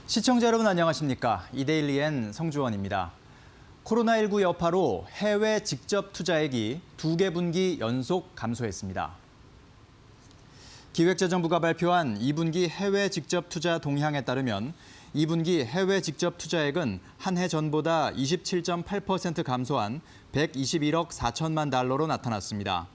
시청자 여러분 안녕하십니까? 이데일리엔 성주원입니다. 코로나19 여파로 해외 직접 투자액이 2개 분기 연속 감소했습니다. 기획재정부가 발표한 2분기 해외 직접 투자 동향에 따르면 2분기 해외 직접 투자액은 한 해 전보다 27.8% 감소한 121억 4천만 달러로 나타났습니다.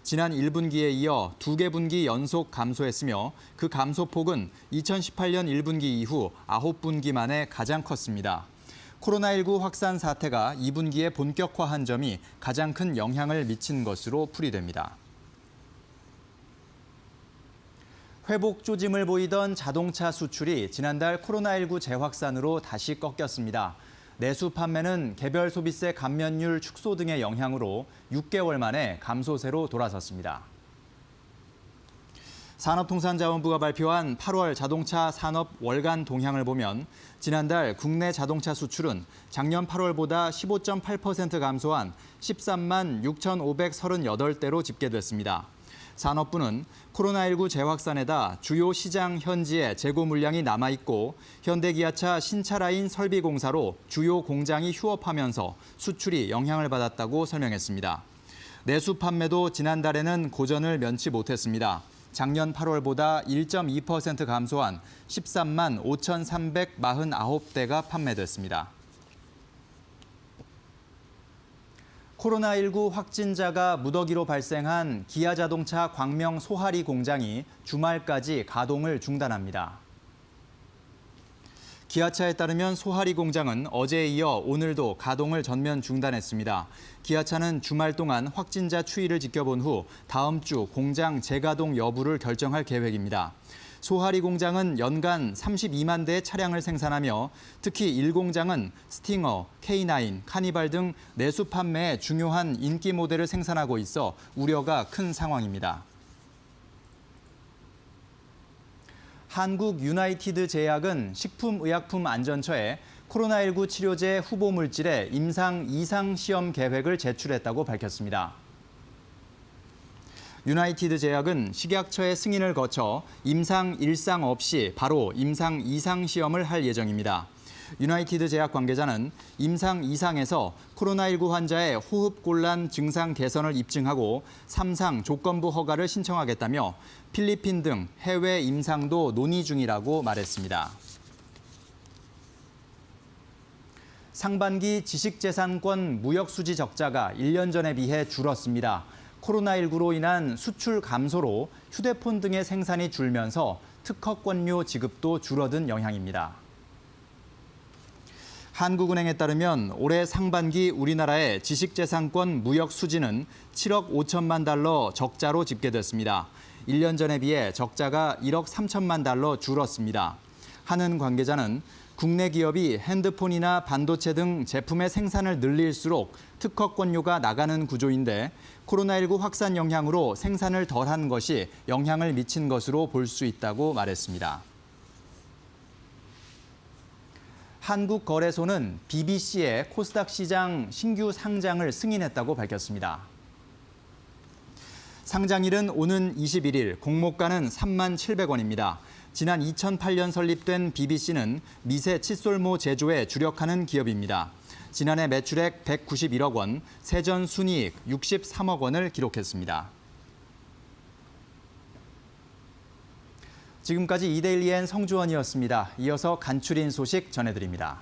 지난 1분기에 이어 2개 분기 연속 감소했으며 그 감소폭은 2018년 1분기 이후 9분기 만에 가장 컸습니다. 코로나19 확산 사태가 2분기에 본격화한 점이 가장 큰 영향을 미친 것으로 풀이됩니다. 회복 조짐을 보이던 자동차 수출이 지난달 코로나19 재확산으로 다시 꺾였습니다. 내수 판매는 개별 소비세 감면율 축소 등의 영향으로 6개월 만에 감소세로 돌아섰습니다. 산업통상자원부가 발표한 8월 자동차 산업 월간 동향을 보면 지난달 국내 자동차 수출은 작년 8월보다 15.8% 감소한 13만 6,538대로 집계됐습니다. 산업부는 코로나19 재확산에다 주요 시장 현지에 재고 물량이 남아있고 현대기아차 신차 라인 설비 공사로 주요 공장이 휴업하면서 수출이 영향을 받았다고 설명했습니다. 내수 판매도 지난달에는 고전을 면치 못했습니다. 작년 8월보다 1.2% 감소한 13만 5,349대가 판매됐습니다. 코로나19 확진자가 무더기로 발생한 기아자동차 광명 소하리 공장이 주말까지 가동을 중단합니다. 기아차에 따르면 소하리 공장은 어제에 이어 오늘도 가동을 전면 중단했습니다. 기아차는 주말 동안 확진자 추이를 지켜본 후 다음 주 공장 재가동 여부를 결정할 계획입니다. 소하리 공장은 연간 32만 대의 차량을 생산하며 특히 1공장은 스팅어, K9, 카니발 등 내수 판매에 중요한 인기 모델을 생산하고 있어 우려가 큰 상황입니다. 한국 유나이티드 제약은 식품의약품안전처에 코로나19 치료제 후보 물질의 임상 2상 시험 계획을 제출했다고 밝혔습니다. 유나이티드 제약은 식약처의 승인을 거쳐 임상 1상 없이 바로 임상 2상 시험을 할 예정입니다. 유나이티드 제약 관계자는 임상 2상에서 코로나19 환자의 호흡곤란 증상 개선을 입증하고 3상 조건부 허가를 신청하겠다며 필리핀 등 해외 임상도 논의 중이라고 말했습니다. 상반기 지식재산권 무역수지 적자가 1년 전에 비해 줄었습니다. 코로나19로 인한 수출 감소로 휴대폰 등의 생산이 줄면서 특허권료 지급도 줄어든 영향입니다. 한국은행에 따르면 올해 상반기 우리나라의 지식재산권 무역 수지는 7억 5천만 달러 적자로 집계됐습니다. 1년 전에 비해 적자가 1억 3천만 달러 줄었습니다. 한은 관계자는 국내 기업이 핸드폰이나 반도체 등 제품의 생산을 늘릴수록 특허권료가 나가는 구조인데 코로나19 확산 영향으로 생산을 덜한 것이 영향을 미친 것으로 볼 수 있다고 말했습니다. 한국거래소는 BBC의 코스닥 시장 신규 상장을 승인했다고 밝혔습니다. 상장일은 오는 21일, 공모가는 3만 700원입니다. 지난 2008년 설립된 BBC는 미세 칫솔모 제조에 주력하는 기업입니다. 지난해 매출액 191억 원, 세전 순이익 63억 원을 기록했습니다. 지금까지 이데일리엔 성주원이었습니다. 이어서 간추린 소식 전해드립니다.